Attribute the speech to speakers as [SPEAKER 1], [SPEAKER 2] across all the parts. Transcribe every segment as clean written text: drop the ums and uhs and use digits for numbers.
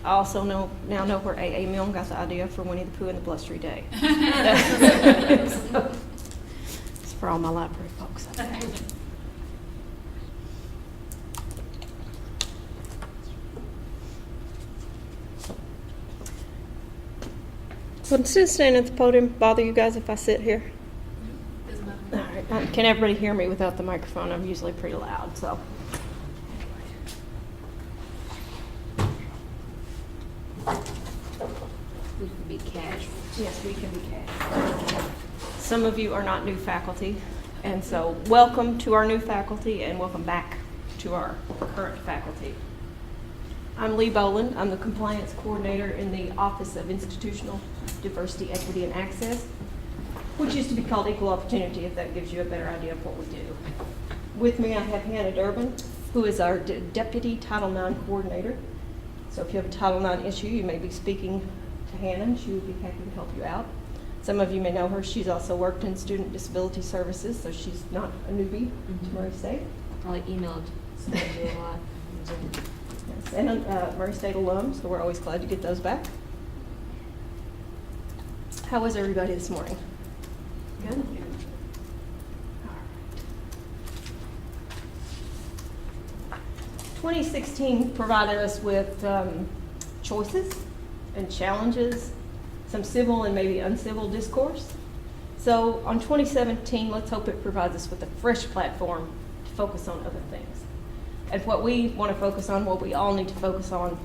[SPEAKER 1] I also now know where A.A. Milne got the idea for Winnie the Pooh and the Blustery Day. So, it's for all my library folks. Would instead of standing at the podium bother you guys if I sit here? All right. Can everybody hear me without the microphone? I'm usually pretty loud, so.
[SPEAKER 2] We can be casual.
[SPEAKER 1] Yes, we can be casual. Some of you are not new faculty, and so welcome to our new faculty and welcome back to our current faculty. I'm Lee Boland. I'm the compliance coordinator in the Office of Institutional Diversity, Equity, and Access, which used to be called Equal Opportunity, if that gives you a better idea of what we do. With me, I have Hannah Durbin, who is our Deputy Title IX Coordinator. So if you have a Title IX issue, you may be speaking to Hannah, and she would be happy to help you out. Some of you may know her. She's also worked in Student Disability Services, so she's not a newbie to Murray State.
[SPEAKER 2] Probably emailed some of you a lot.
[SPEAKER 1] Yes, and Murray State alum, so we're always glad to get those back. How was everybody this morning? Good. All right. 2016 provided us with choices and challenges, some civil and maybe uncivil discourse. So on 2017, let's hope it provides us with a fresh platform to focus on other things. And what we want to focus on, what we all need to focus on,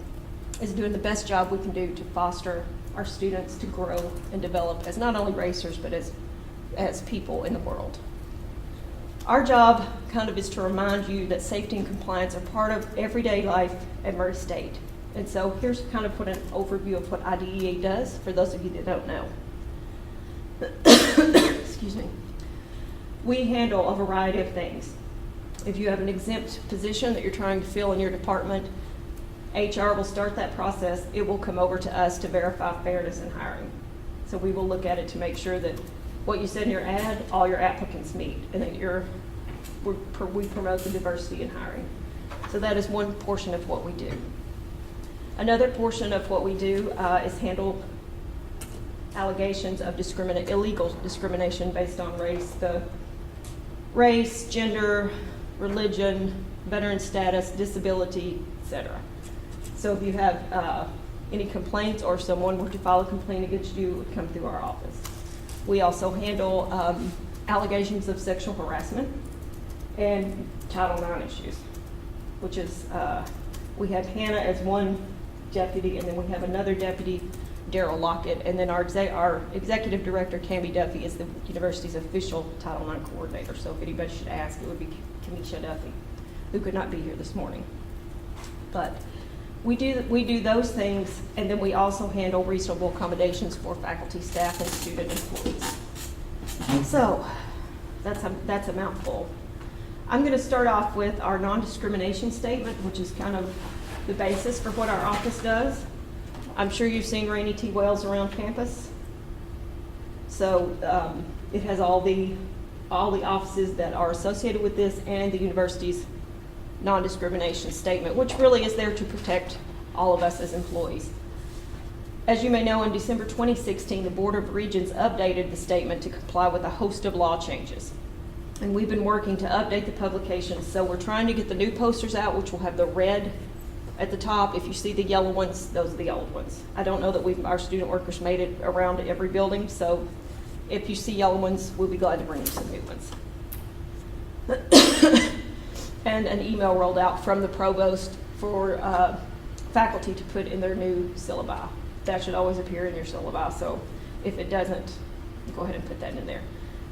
[SPEAKER 1] is doing the best job we can do to foster our students to grow and develop as not only racers, but as people in the world. Our job kind of is to remind you that safety and compliance are part of everyday life at Murray State. And so here's kind of an overview of what IDEA does for those of you that don't know. Excuse me. We handle a variety of things. If you have an exempt position that you're trying to fill in your department, HR will start that process. It will come over to us to verify fairness in hiring. So we will look at it to make sure that what you said in your ad, all your applicants meet, and that we promote the diversity in hiring. So that is one portion of what we do. Another portion of what we do is handle allegations of illegal discrimination based on race, race, gender, religion, veteran status, disability, etc. So if you have any complaints or someone were to file a complaint against you, it would come through our office. We also handle allegations of sexual harassment and Title IX issues, which is, we have Hannah as one deputy, and then we have another deputy, Daryl Lockett, and then our executive director, Tammy Duffy, is the university's official Title IX coordinator. So if anybody should ask, it would be Kenesha Duffy, who could not be here this morning. But we do those things, and then we also handle reasonable accommodations for faculty, staff, and student employees. So that's a mouthful. I'm going to start off with our non-discrimination statement, which is kind of the basis for what our office does. I'm sure you've seen Rainy T. Wells around campus. So it has all the offices that are associated with this and the university's non-discrimination statement, which really is there to protect all of us as employees. As you may know, in December 2016, the Board of Regents updated the statement to comply with a host of law changes. And we've been working to update the publications. So we're trying to get the new posters out, which will have the red at the top. If you see the yellow ones, those are the old ones. I don't know that our student workers made it around to every building, so if you see yellow ones, we'll be glad to bring you some new ones. And an email rolled out from the provost for faculty to put in their new syllabi. That should always appear in your syllabi, so if it doesn't, go ahead and put that in there.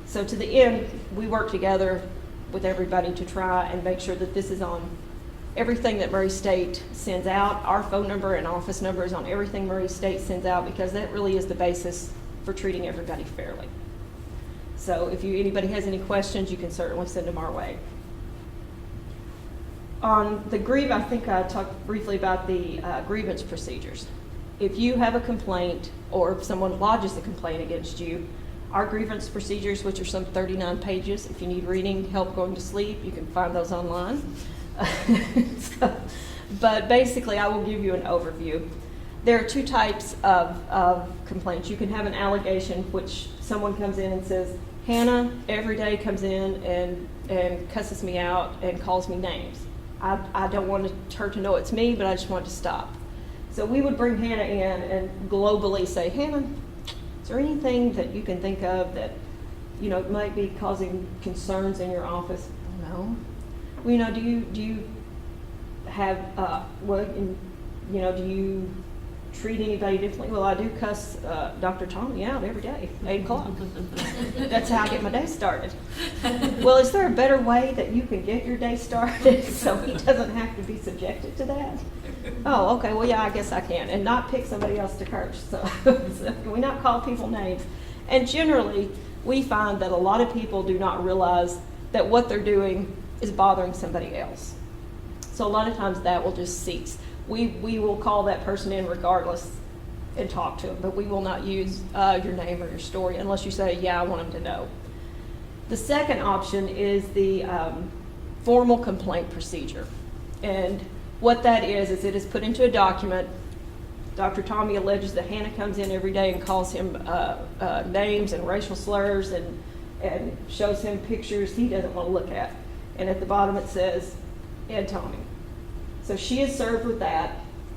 [SPEAKER 1] So to the end, we work together with everybody to try and make sure that this is on everything that Murray State sends out. Our phone number and office number is on everything Murray State sends out, because that really is the basis for treating everybody fairly. So if anybody has any questions, you can certainly send them our way. On the I think I talked briefly about the grievance procedures. If you have a complaint or if someone lodges a complaint against you, our grievance procedures, which are some 39 pages, if you need reading help going to sleep, you can find those online. But basically, I will give you an overview. There are two types of complaints. You can have an allegation, which someone comes in and says, Hannah every day comes in and cusses me out and calls me names. I don't want her to know it's me, but I just want it to stop. So we would bring Hannah in and globally say, Hannah, is there anything that you can think of that, you know, might be causing concerns in your office? No. Well, you know, do you have, you know, do you treat anybody differently? Well, I do cuss Dr. Tommy out every day, 8 o'clock. That's how I get my day started. Well, is there a better way that you can get your day started so he doesn't have to be subjected to that? Oh, okay, well, yeah, I guess I can. And not pick somebody else to curse. So can we not call people names? And generally, we find that a lot of people do not realize that what they're doing is bothering somebody else. So a lot of times that will just cease. We will call that person in regardless and talk to them, but we will not use your name or your story unless you say, yeah, I want them to know. The second option is the formal complaint procedure. And what that is it is put into a document. Dr. Tommy alleges that Hannah comes in every day and calls him names and racial slurs and shows him pictures he doesn't want to look at. And at the bottom it says, Ed Tommy. So she is served with that.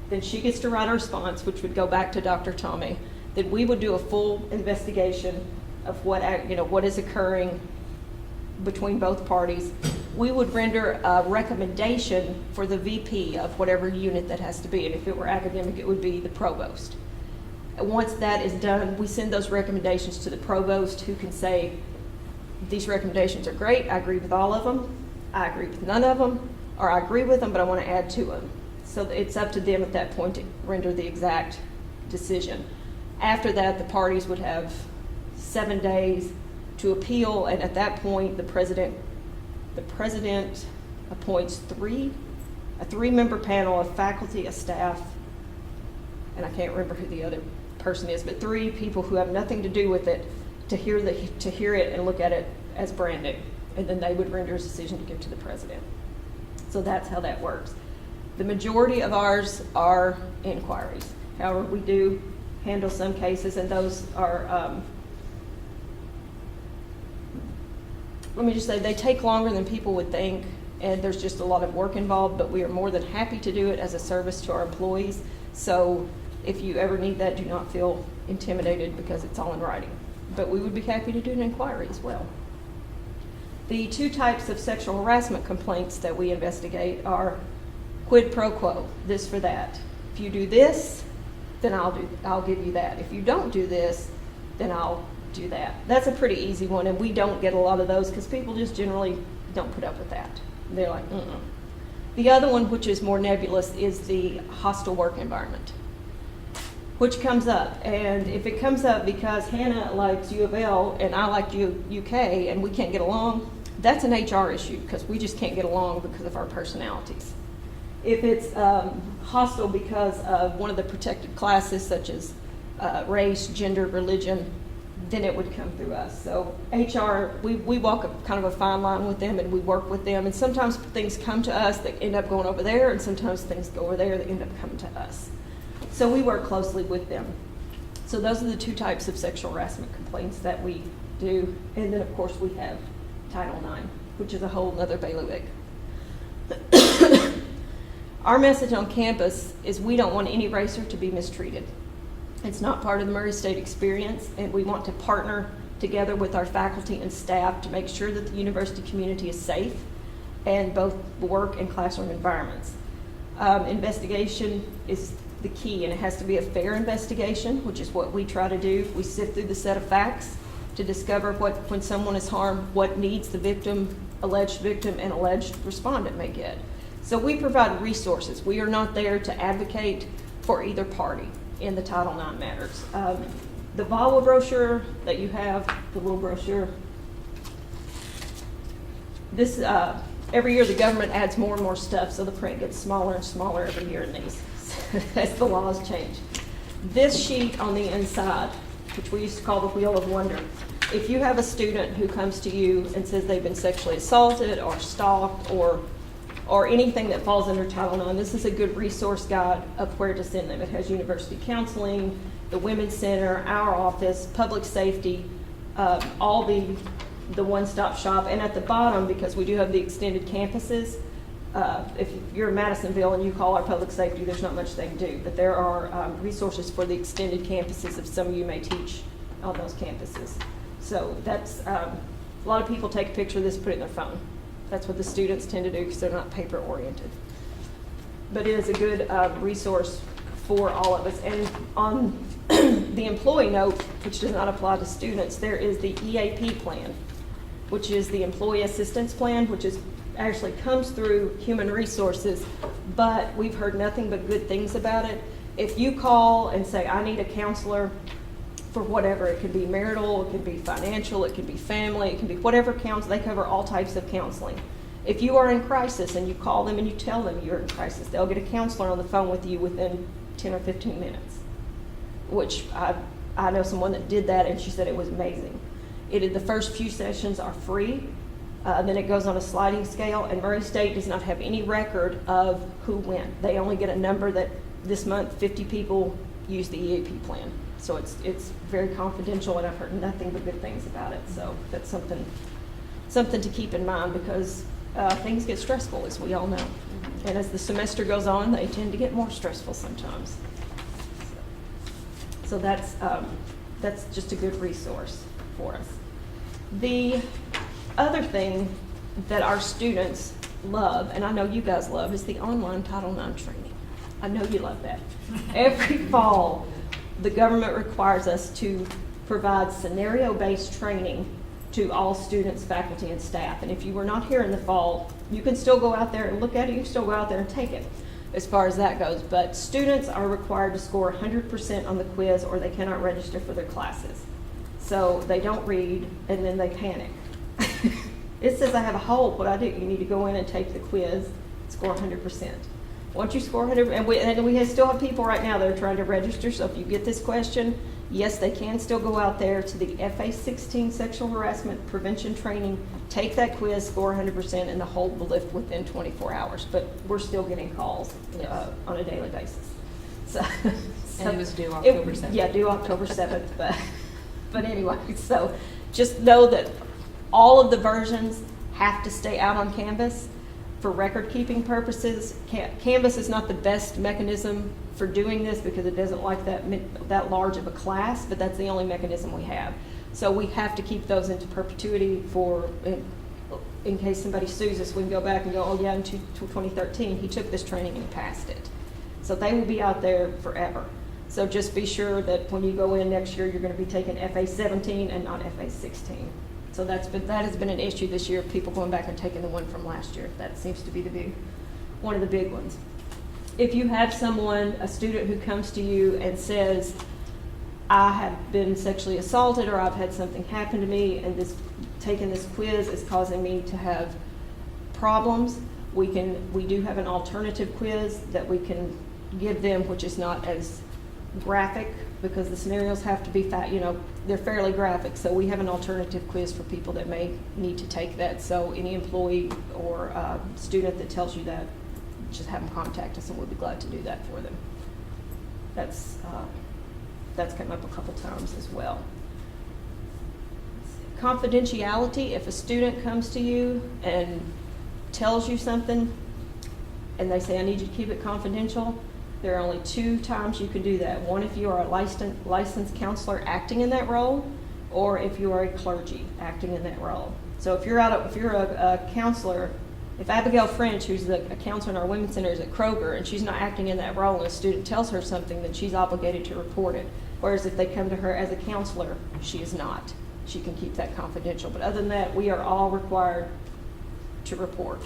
[SPEAKER 1] Then she gets to write a response, which would go back to Dr. Tommy. Then we would do a full investigation of what is occurring between both parties. We would render a recommendation for the VP of whatever unit that has to be. And if it were academic, it would be the provost. And once that is done, we send those recommendations to the provost, who can say, these recommendations are great, I agree with all of them, I agree with none of them, or I agree with them, but I want to add to them. So it's up to them at that point to render the exact decision. After that, the parties would have 7 days to appeal, and at that point, the president appoints a three-member panel of faculty, a staff, and I can't remember who the other person is, but 3 people who have nothing to do with it to hear it and look at it as brand new, and then they would render a decision to give to the president. So that's how that works. The majority of ours are inquiries. However, we do handle some cases, and those are, let me just say, they take longer than people would think, and there's just a lot of work involved, but we are more than happy to do it as a service to our employees. So if you ever need that, do not feel intimidated, because it's all in writing. But we would be happy to do an inquiry as well. The 2 types of sexual harassment complaints that we investigate are quid pro quo, this for that. If you do this, then I'll give you that. If you don't do this, then I'll do that. That's a pretty easy one, and we don't get a lot of those because people just generally don't put up with that. They're like, mm-mm. The other one, which is more nebulous, is the hostile work environment, which comes up. And if it comes up because Hannah likes U of L and I like UK and we can't get along, that's an HR issue, because we just can't get along because of our personalities. If it's hostile because of one of the protected classes, such as race, gender, religion, then it would come through us. So HR, we walk kind of a fine line with them, and we work with them. And sometimes things come to us that end up going over there, and sometimes things go over there that end up coming to us. So we work closely with them. So those are the 2 types of sexual harassment complaints that we do. And then, of course, we have Title IX, which is a whole other bailiwick. Our message on campus is we don't want any racer to be mistreated. It's not part of the Murray State experience, and we want to partner together with our faculty and staff to make sure that the university community is safe in both work and classroom environments. Investigation is the key, and it has to be a fair investigation, which is what we try to do. We sift through the set of facts to discover when someone is harmed, what needs the victim, alleged victim, and alleged respondent may get. So we provide resources. We are not there to advocate for either party in the Title IX matters. The VAWA brochure that you have, the little brochure, this, every year the government adds more and more stuff, so the print gets smaller and smaller every year in these as the laws change. This sheet on the inside, which we used to call the Wheel of Wonder, if you have a student who comes to you and says they've been sexually assaulted or stalked or or anything that falls under Title IX, this is a good resource guide of where to send them. It has university counseling, the Women's Center, our office, public safety, all the one-stop shop. And at the bottom, because we do have the extended campuses, if you're in Madisonville and you call our public safety, there's not much they can do. But there are resources for the extended campuses if some of you may teach on those campuses. So that's, a lot of people take a picture of this, put it in their phone. That's what the students tend to do because they're not paper oriented. But it is a good resource for all of us. And on the employee note, which does not apply to students, there is the EAP plan, which is the Employee Assistance Plan, which is actually comes through Human Resources, but we've heard nothing but good things about it. If you call and say, I need a counselor for whatever, it could be marital, it could be financial, it could be family, it can be whatever counts, they cover all types of counseling. If you are in crisis and you call them and you tell them you're in crisis, they'll get a counselor on the phone with you within 10 or 15 minutes, which I know someone that did that and she said it was amazing. The first few sessions are free. Then it goes on a sliding scale, and Murray State does not have any record of who went. They only get a number that this month 50 people use the EAP plan. So it's very confidential, and I've heard nothing but good things about it. So that's something to keep in mind because things get stressful, as we all know. And as the semester goes on, they tend to get more stressful sometimes. So that's just a good resource for us. The other thing that our students love, and I know you guys love, is the online Title IX training. I know you love that. Every fall, the government requires us to provide scenario-based training to all students, faculty, and staff. And if you were not here in the fall, you can still go out there and look at it. You can still go out there and take it as far as that goes. But students are required to score 100% on the quiz or they cannot register for their classes. So they don't read and then they panic. It says I have a hole, what I do, you need to go in and take the quiz, score 100%. Once you score 100, and we still have people right now that are trying to register, so if you get this question, yes, they can still go out there to the FA16 sexual harassment prevention training, take that quiz, score 100%, and the hold will lift within 24 hours. But we're still getting calls on a daily basis. So
[SPEAKER 3] and it was due October 7th.
[SPEAKER 1] Yeah, due October 7th. But anyway, so just know that all of the versions have to stay out on Canvas for record-keeping purposes. Canvas is not the best mechanism for doing this because it doesn't like that large of a class, but that's the only mechanism we have. So we have to keep those into perpetuity for, in case somebody sues us, we can go back and go, oh yeah, in 2013, he took this training and he passed it. So they will be out there forever. So just be sure that when you go in next year, you're going to be taking FA17 and not FA16. So that has been an issue this year, people going back and taking the one from last year. That seems to be one of the big ones. If you have a student who comes to you and says, I have been sexually assaulted or I've had something happen to me and taking this quiz is causing me to have problems, we do have an alternative quiz that we can give them, which is not as graphic because the scenarios have to be they're fairly graphic. So we have an alternative quiz for people that may need to take that. So any employee or student that tells you that, just have them contact us and we'll be glad to do that for them. That's come up a couple times as well. Confidentiality, if a student comes to you and tells you something and they say, I need you to keep it confidential, there are only 2 times you can do that. One, if you are a licensed counselor acting in that role, or if you are a clergy acting in that role. So if you're a counselor, if Abigail French, who's a counselor in our Women's Center, is at Kroger and she's not acting in that role and a student tells her something, then she's obligated to report it. Whereas if they come to her as a counselor, she is not. She can keep that confidential. But other than that, we are all required to report.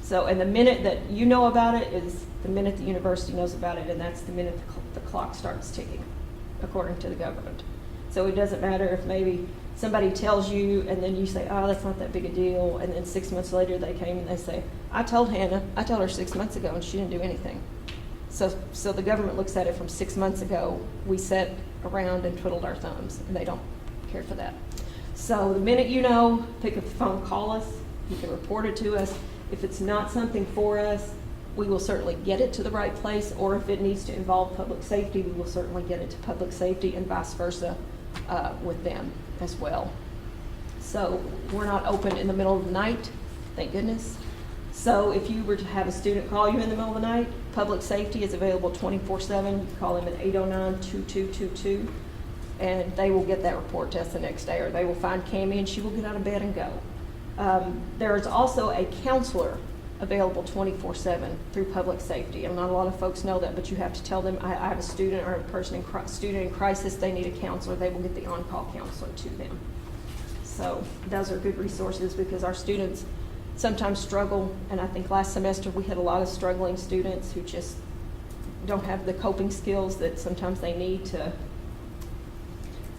[SPEAKER 1] So, and the minute that you know about it is the minute the university knows about it, and that's the minute the clock starts ticking, according to the government. So it doesn't matter if maybe somebody tells you and then you say, oh, that's not that big a deal, and then 6 months later they came and they say, I told her 6 months ago and she didn't do anything. So the government looks at it from 6 months ago. We sat around and twiddled our thumbs, and they don't care for that. So the minute you know, pick up the phone, call us. You can report it to us. If it's not something for us, we will certainly get it to the right place, or if it needs to involve public safety, we will certainly get it to public safety and vice versa with them as well. So we're not open in the middle of the night, thank goodness. So if you were to have a student call you in the middle of the night, public safety is available 24/7. You call them at 809-2222, and they will get that report to us the next day, or they will find Cammie and she will get out of bed and go. There is also a counselor available 24/7 through public safety. And not a lot of folks know that, but you have to tell them, I have a student or a person student in crisis, they need a counselor, they will get the on-call counselor to them. So those are good resources because our students sometimes struggle, and I think last semester we had a lot of struggling students who just don't have the coping skills that sometimes they need to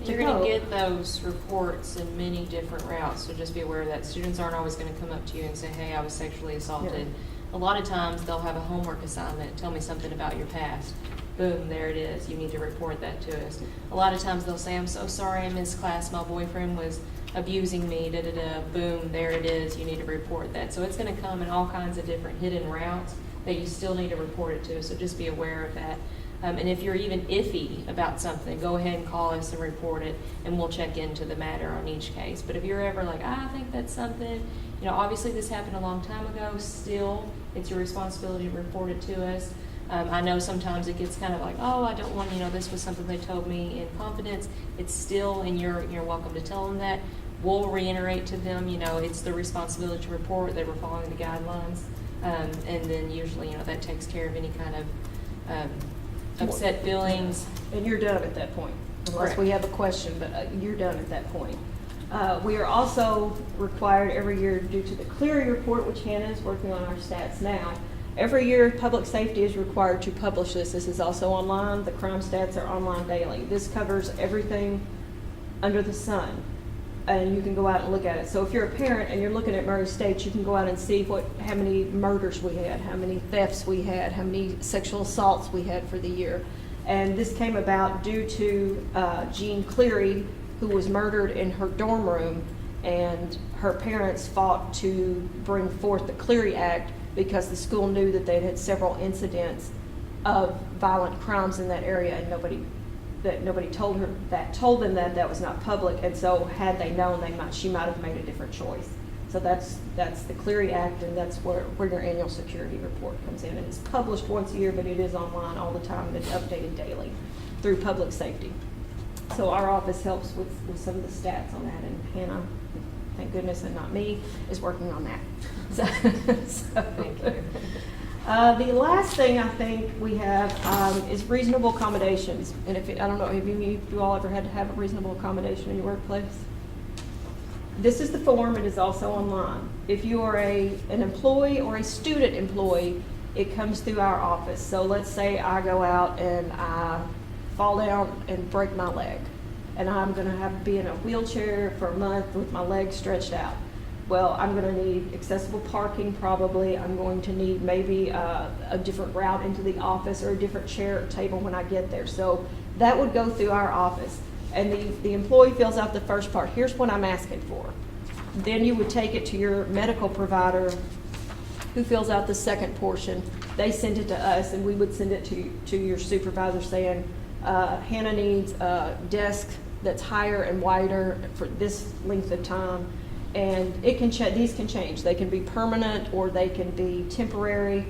[SPEAKER 3] You're going to
[SPEAKER 1] go.
[SPEAKER 3] get those reports in many different routes, so just be aware of that. Students aren't always going to come up to you and say, hey, I was sexually assaulted.
[SPEAKER 1] Yeah.
[SPEAKER 3] A lot of times they'll have a homework assignment, tell me something about your past. Boom, there it is. You need to report that to us. A lot of times they'll say, I'm so sorry I missed class. My boyfriend was abusing me, da-da-da. Boom, there it is. You need to report that. So it's going to come in all kinds of different hidden routes that you still need to report it to us, so just be aware of that. And if you're even iffy about something, go ahead and call us and report it, and we'll check into the matter on each case. But if you're ever like, I think that's something, obviously this happened a long time ago, still, it's your responsibility to report it to us. I know sometimes it gets kind of like, oh, I don't want, this was something they told me in confidence. It's still, and you're welcome to tell them that. We'll reiterate to them, it's their responsibility to report, they were following the guidelines. And then usually, that takes care of any kind of upset feelings.
[SPEAKER 1] And you're done at that point, unless
[SPEAKER 3] Correct.
[SPEAKER 1] we have a question, but you're done at that point. We are also required every year due to the Cleary report, which Hannah is working on our stats now. Every year, public safety is required to publish this. This is also online. The crime stats are online daily. This covers everything under the sun, and you can go out and look at it. So if you're a parent and you're looking at Murray State, you can go out and see how many murders we had, how many thefts we had, how many sexual assaults we had for the year. And this came about due to Jean Cleary, who was murdered in her dorm room, and her parents fought to bring forth the Cleary Act because the school knew that they'd had several incidents of violent crimes in that area, and nobody told them that was not public, and so had they known, she might have made a different choice. So that's the Cleary Act, and that's where your annual security report comes in. And it's published once a year, but it is online all the time, and it's updated daily through public safety. So our office helps with some of the stats on that, and Hannah, thank goodness, and not me, is working on that. So
[SPEAKER 3] Thank you.
[SPEAKER 1] The last thing I think we have is reasonable accommodations. And I don't know, have you all ever had to have a reasonable accommodation in your workplace? This is the form. It is also online. If you are an employee or a student employee, it comes through our office. So let's say I go out and I fall down and break my leg, and I'm going to have to be in a wheelchair for a month with my leg stretched out. Well, I'm going to need accessible parking probably. I'm going to need maybe a different route into the office or a different chair or table when I get there. So that would go through our office. And the employee fills out the first part. Here's what I'm asking for. Then you would take it to your medical provider, who fills out the second portion. They send it to us, and we would send it to your supervisor saying, Hannah needs a desk that's higher and wider for this length of time. And it can these can change. They can be permanent or they can be temporary,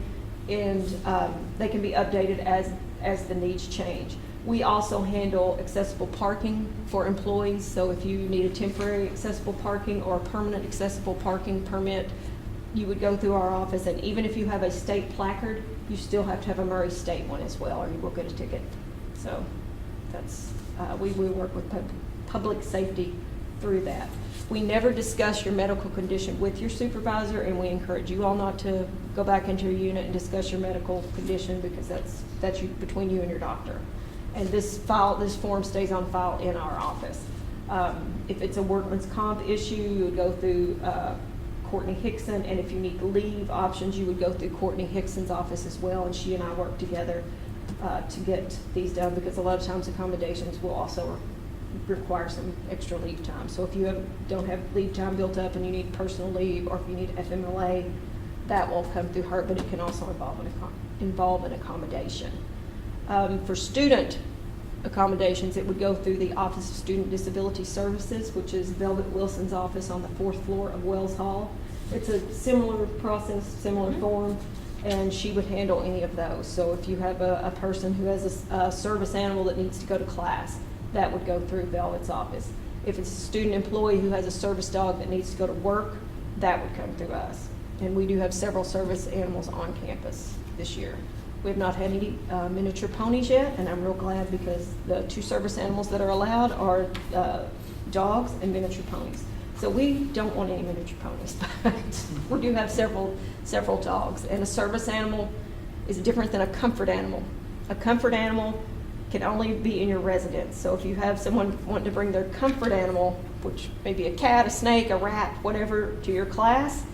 [SPEAKER 1] and they can be updated as the needs change. We also handle accessible parking for employees. So if you need a temporary accessible parking or a permanent accessible parking permit, you would go through our office. And even if you have a state placard, you still have to have a Murray State one as well, or you will get a ticket. So that's we work with public safety through that. We never discuss your medical condition with your supervisor, and we encourage you all not to go back into your unit and discuss your medical condition, because that's between you and your doctor. And this form stays on file in our office. If it's a workman's comp issue, you would go through Courtney Hickson, and if you need leave options, you would go through Courtney Hickson's office as well, and she and I work together to get these done, because a lot of times accommodations will also require some extra leave time. So if you don't have leave time built up and you need personal leave, or if you need FMLA, that will come through her, but it can also involve an accommodation. For student accommodations, it would go through the Office of Student Disability Services, which is Velvet Wilson's office on the 4th floor of Wells Hall. It's a similar process, similar form, and she would handle any of those. So if you have a person who has a service animal that needs to go to class, that would go through Velvet's office. If it's a student employee who has a service dog that needs to go to work, that would come through us. And we do have several service animals on campus this year. We have not had any miniature ponies yet, and I'm real glad because the 2 service animals that are allowed are dogs and miniature ponies. So we don't want any miniature ponies, but we do have several dogs. And a service animal is different than a comfort animal. A comfort animal can only be in your residence. So if you have someone wanting to bring their comfort animal, which may be a cat, a snake, a rat, whatever, to your class,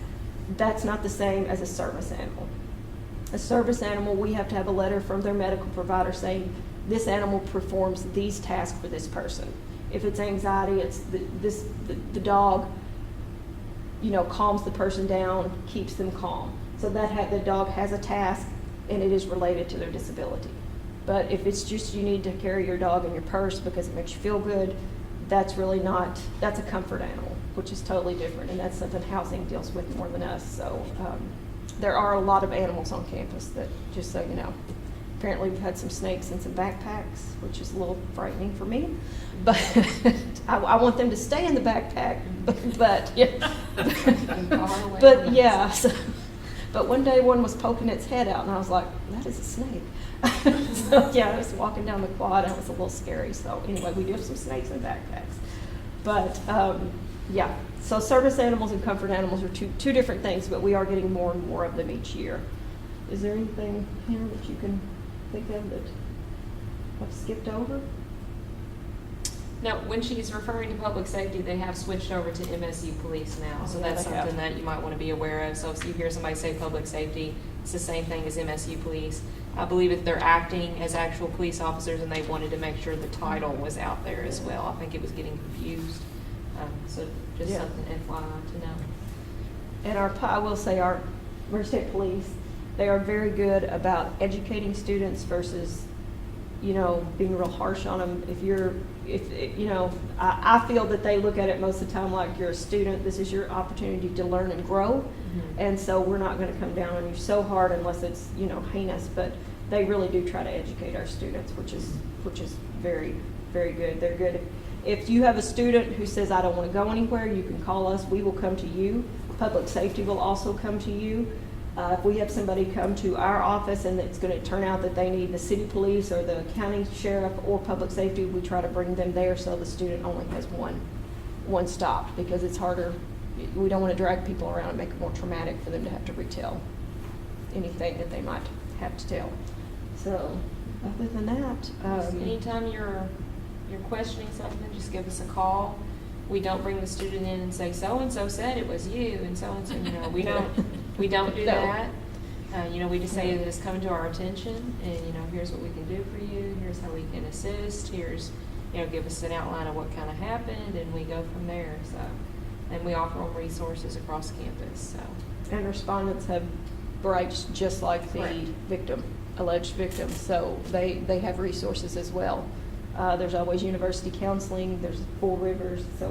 [SPEAKER 1] that's not the same as a service animal. A service animal, we have to have a letter from their medical provider saying this animal performs these tasks for this person. If it's anxiety, it's the dog, calms the person down, keeps them calm. So that the dog has a task, and it is related to their disability. But if it's just you need to carry your dog in your purse because it makes you feel good, that's a comfort animal, which is totally different, and that's something housing deals with more than us. So there are a lot of animals on campus that, just so you know. Apparently we've had some snakes in some backpacks, which is a little frightening for me. But I want them to stay in the backpack, but yeah. But yeah. But one day one was poking its head out, and I was like, that is a snake. So yeah, I was walking down the quad, and it was a little scary. So anyway, we do have some snakes in backpacks. But yeah, so service animals and comfort animals are two different things, but we are getting more and more of them each year. Is there anything here that you can think of that I've skipped over?
[SPEAKER 3] Now, when she's referring to public safety, they have switched over to MSU police now, so
[SPEAKER 1] Yeah,
[SPEAKER 3] that's
[SPEAKER 1] they have.
[SPEAKER 3] something that you might want to be aware of. So if you hear somebody say public safety, it's the same thing as MSU police. I believe if they're acting as actual police officers, and they wanted to make sure the title was out there as well. I think it was getting confused. So just
[SPEAKER 1] Yeah.
[SPEAKER 3] something FYI to know.
[SPEAKER 1] And I will say our Merced State Police, they are very good about educating students versus, being real harsh on them. I feel that they look at it most of the time like you're a student. This is your opportunity to learn and grow.
[SPEAKER 3] Mm-hmm.
[SPEAKER 1] And so we're not going to come down on you so hard unless it's, heinous. But they really do try to educate our students, which is very, very good. They're good. If you have a student who says, I don't want to go anywhere, you can call us. We will come to you. Public safety will also come to you. If we have somebody come to our office and it's going to turn out that they need the city police or the county sheriff or public safety, we try to bring them there so the student only has one stop, because it's harder. We don't want to drag people around and make it more traumatic for them to have to retell anything that they might have to tell. So other than that,
[SPEAKER 3] Anytime you're questioning something, just give us a call. We don't bring the student in and say, so-and-so said it was you, and so-and-so, we don't do
[SPEAKER 1] No.
[SPEAKER 3] that. We just say that it's coming to our attention, and, here's what we can do for you, here's how we can assist, here's, give us an outline of what kind of happened, and we go from there, so. And we offer them resources across campus, so.
[SPEAKER 1] and respondents have rights just like the
[SPEAKER 3] Correct.
[SPEAKER 1] alleged victim, so they have resources as well. There's always university counseling, there's Four Rivers, so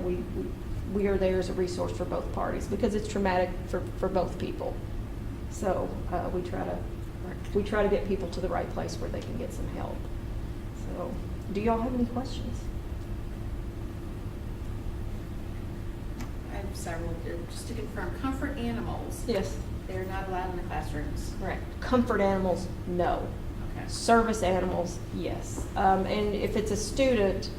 [SPEAKER 1] we are there as a resource for both parties because it's traumatic for both people. So we try to get people to the right place where they can get some help. So do y'all have any questions?
[SPEAKER 4] I have several. Just to confirm, comfort animals,
[SPEAKER 1] Yes.
[SPEAKER 4] they're not allowed in the classrooms.
[SPEAKER 3] Correct.
[SPEAKER 1] Comfort animals, no.
[SPEAKER 4] Okay.
[SPEAKER 1] Service animals, yes. And if it's a student,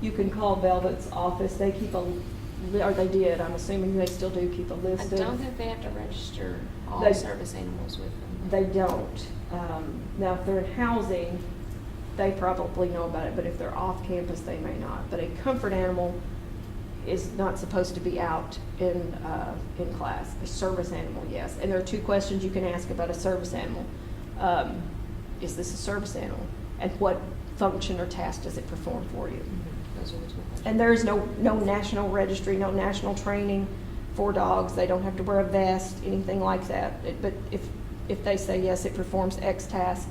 [SPEAKER 1] you can call Velvet's office. They keep or they did, I'm assuming they still do keep a
[SPEAKER 3] I
[SPEAKER 1] list of.
[SPEAKER 3] don't think they have to register all
[SPEAKER 1] They-
[SPEAKER 3] service animals with them.
[SPEAKER 1] They don't. Now, if they're in housing, they probably know about it, but if they're off campus, they may not. But a comfort animal is not supposed to be out in class. A service animal, yes. And there are 2 questions you can ask about a service animal. Is this a service animal? And what function or task does it perform for you?
[SPEAKER 3] Those are the 2 questions.
[SPEAKER 1] And there is no national registry, no national training. for dogs. They don't have to wear a vest, anything like that. But if they say, yes, it performs X task,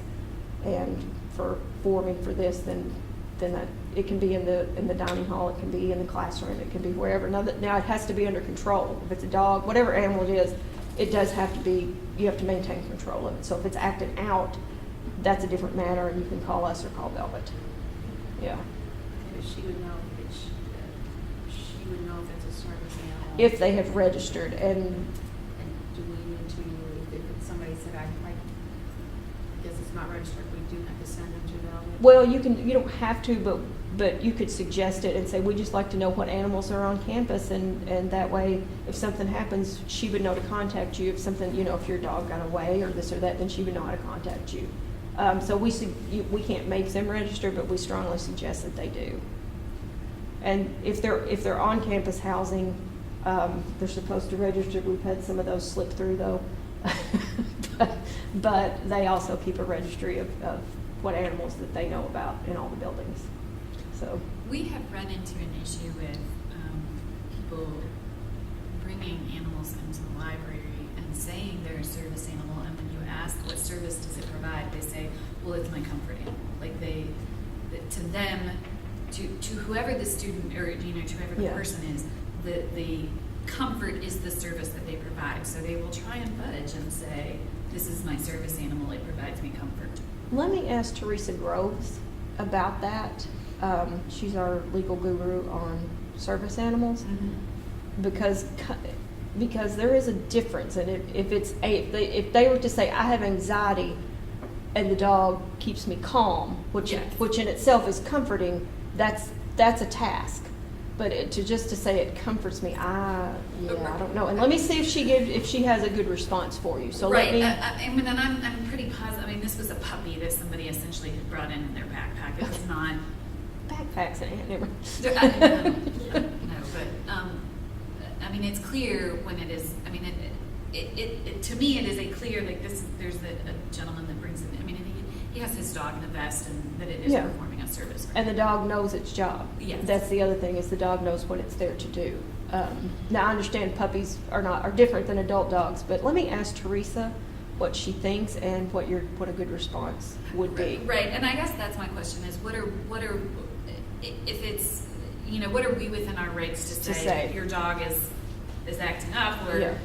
[SPEAKER 1] and for me for this, then that, it can be in the dining hall, it can be in the classroom, it can be wherever. Now it has to be under control. If it's a dog, whatever animal it is, it does have to be, you have to maintain control of it. So if it's acting out, that's a different matter, and you can call us or call Velvet. Yeah.
[SPEAKER 4] Maybe she would know if she would know if it's a service animal.
[SPEAKER 1] If they have registered, and
[SPEAKER 4] And do we need to, if it's somebody said, I guess it's not registered, we do have to send them to Velvet?
[SPEAKER 1] well, you don't have to, but you could suggest it and say, we'd just like to know what animals are on campus, and that way, if something happens, she would know to contact you. If something, if your dog got away or this or that, then she would know how to contact you. So we can't make them register, but we strongly suggest that they do. And if they're on campus housing, they're supposed to register. We've had some of those slip through though. But they also keep a registry of what animals that they know about in all the buildings. So
[SPEAKER 5] We have run into an issue with people bringing animals into the library and saying they're a service animal, and when you ask what service does it provide, they say, well, it's my comfort animal. Like to them, to whoever the student or to whoever the
[SPEAKER 1] Yeah.
[SPEAKER 5] person is, the comfort is the service that they provide. So they will try and fudge and say, this is my service animal, it provides me comfort.
[SPEAKER 1] let me ask Teresa Groves about that. She's our legal guru on service animals. Because there is a difference, and if they were to say, I have anxiety and the dog keeps me calm, which in itself is comforting, that's a task. But to say it comforts me, I don't know. And let me see if she has a good response for you. So
[SPEAKER 5] right.
[SPEAKER 1] let me.
[SPEAKER 5] I'm pretty positive. I mean, this was a puppy that somebody essentially had brought in their backpack. It was not.
[SPEAKER 1] Backpacks and never.
[SPEAKER 5] No, but I mean, it's clear when it is. I mean, it to me, it is a clear like this. There's a gentleman that brings it. I mean, he has his dog in a vest, and that it is performing a service.
[SPEAKER 1] And the dog knows its job.
[SPEAKER 5] Yes.
[SPEAKER 1] That's the other thing, is the dog knows what it's there to do. Now, I understand puppies are different than adult dogs, but let me ask Teresa what she thinks and what a good response would be.
[SPEAKER 5] Right, and I guess that's my question: is what are if it's what are we within our rights to say your dog is acting up, or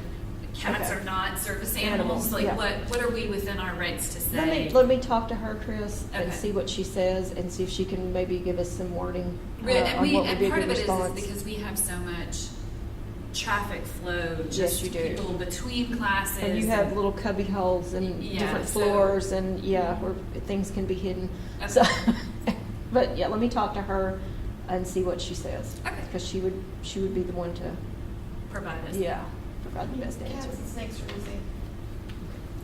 [SPEAKER 5] cats are not service animals? Like what are we within our rights to say?
[SPEAKER 1] Let me talk to her, Chris, and
[SPEAKER 5] Okay.
[SPEAKER 1] see what she says, and see if she can maybe give us some wording
[SPEAKER 5] Right,
[SPEAKER 1] on what would be a
[SPEAKER 5] part
[SPEAKER 1] good
[SPEAKER 5] of it
[SPEAKER 1] response.
[SPEAKER 5] is because we have so much traffic flow, just
[SPEAKER 1] you do.
[SPEAKER 5] people between classes.
[SPEAKER 1] And you have little cubby holes and different floors, and where things can be hidden.
[SPEAKER 5] Okay.
[SPEAKER 1] So, but let me talk to her and see what she says.
[SPEAKER 5] Okay.
[SPEAKER 1] Because she would be the one to
[SPEAKER 5] provide us.
[SPEAKER 1] provide the best answer.
[SPEAKER 6] Cats and snakes are easy.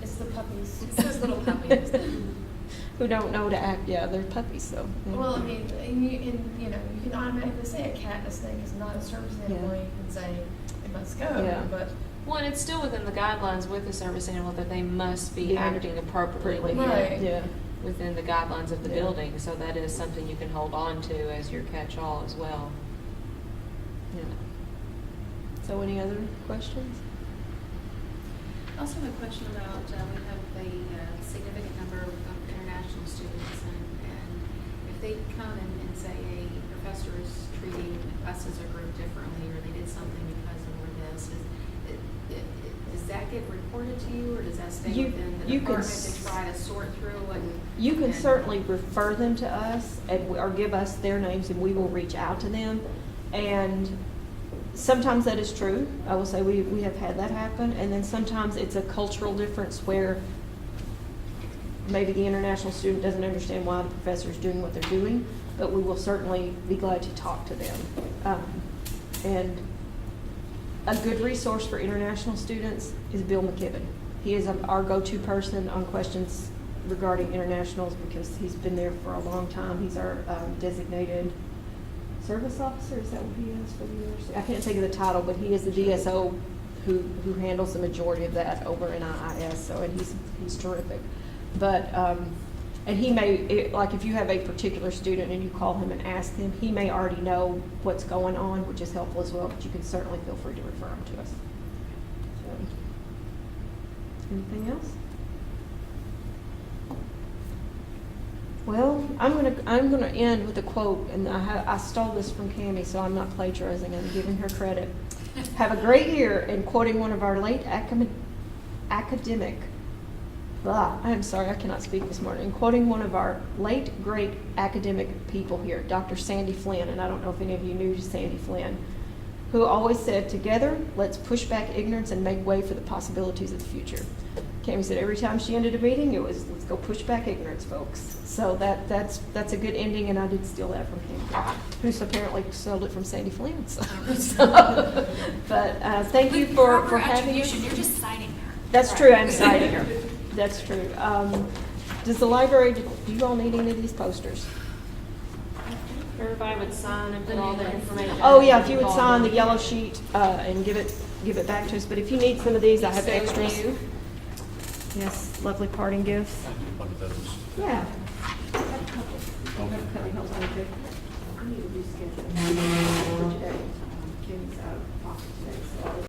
[SPEAKER 6] It's the puppies.
[SPEAKER 5] It's those little puppies.
[SPEAKER 1] Who don't know to act. Yeah, they're puppies, so. yeah.
[SPEAKER 6] Well, I mean, you can automatically say a cat and a snake is not a service animal.
[SPEAKER 1] Yeah.
[SPEAKER 6] You can say it must go,
[SPEAKER 1] Yeah.
[SPEAKER 6] but
[SPEAKER 3] Well, and it's still within the guidelines with the service animal that they must be
[SPEAKER 1] Yeah.
[SPEAKER 3] acting appropriately
[SPEAKER 6] Right.
[SPEAKER 1] Yeah.
[SPEAKER 3] within the guidelines of the
[SPEAKER 1] Yeah.
[SPEAKER 3] building. So that is something you can hold on to as your catch-all as well.
[SPEAKER 1] Yeah. So any other questions?
[SPEAKER 4] I also have a question about, we have a significant number of international students, and if they come and say a professor is treating us as a group differently, or they did something because of this, does that get reported to you, or does that stay within the
[SPEAKER 1] you can
[SPEAKER 4] department to try to sort through and?
[SPEAKER 1] You can
[SPEAKER 4] and-
[SPEAKER 1] certainly refer them to us or give us their names, and we will reach out to them. And sometimes that is true. I will say we have had that happen. And then sometimes it's a cultural difference where maybe the international student doesn't understand why the professor is doing what they're doing, but we will certainly be glad to talk to them. And a good resource for international students is Bill McKibben. He is our go-to person on questions regarding internationals because he's been there for a long time. He's our designated service officer. Is that what he is for the university? I can't think of the title, but he is the DSO who handles the majority of that over in IIS. So, and he's terrific. But And he may, like if you have a particular student and you call him and ask him, he may already know what's going on, which is helpful as well, but you can certainly feel free to refer him to us. So, anything else? Well, I'm gonna end with a quote, and I stole this from Cammie, so I'm not plagiarizing, I'm giving her credit. Have a great year, and quoting one of our late academic, I'm sorry, I cannot speak this morning, quoting one of our late great academic people here, Dr. Sandy Flynn, and I don't know if any of you knew Sandy Flynn, who always said, together, let's push back ignorance and make way for the possibilities of the future. Cammie said every time she ended a meeting, it was, let's go push back ignorance, folks. So that's a good ending, and I did steal that from Cammie, who's apparently stole it from Sandy Flynn. So, but thank you
[SPEAKER 5] With
[SPEAKER 1] for
[SPEAKER 5] proper
[SPEAKER 1] having us.
[SPEAKER 5] attribution, you're just citing her.
[SPEAKER 1] That's true, I'm citing her. That's true. Does the library, do you all need any of these posters?
[SPEAKER 3] Everybody would sign and put all their information.
[SPEAKER 1] Oh, yeah, if you would sign the yellow sheet and give it back to us. But if you need some of these, I have
[SPEAKER 3] So
[SPEAKER 1] extras.
[SPEAKER 3] you-
[SPEAKER 1] Yes, lovely parting gifts.
[SPEAKER 7] Look at those.
[SPEAKER 1] Yeah. I have a couple. I have a couple. Hold on, Vic. I need to reschedule for today. Kimmy's out of pocket today, so.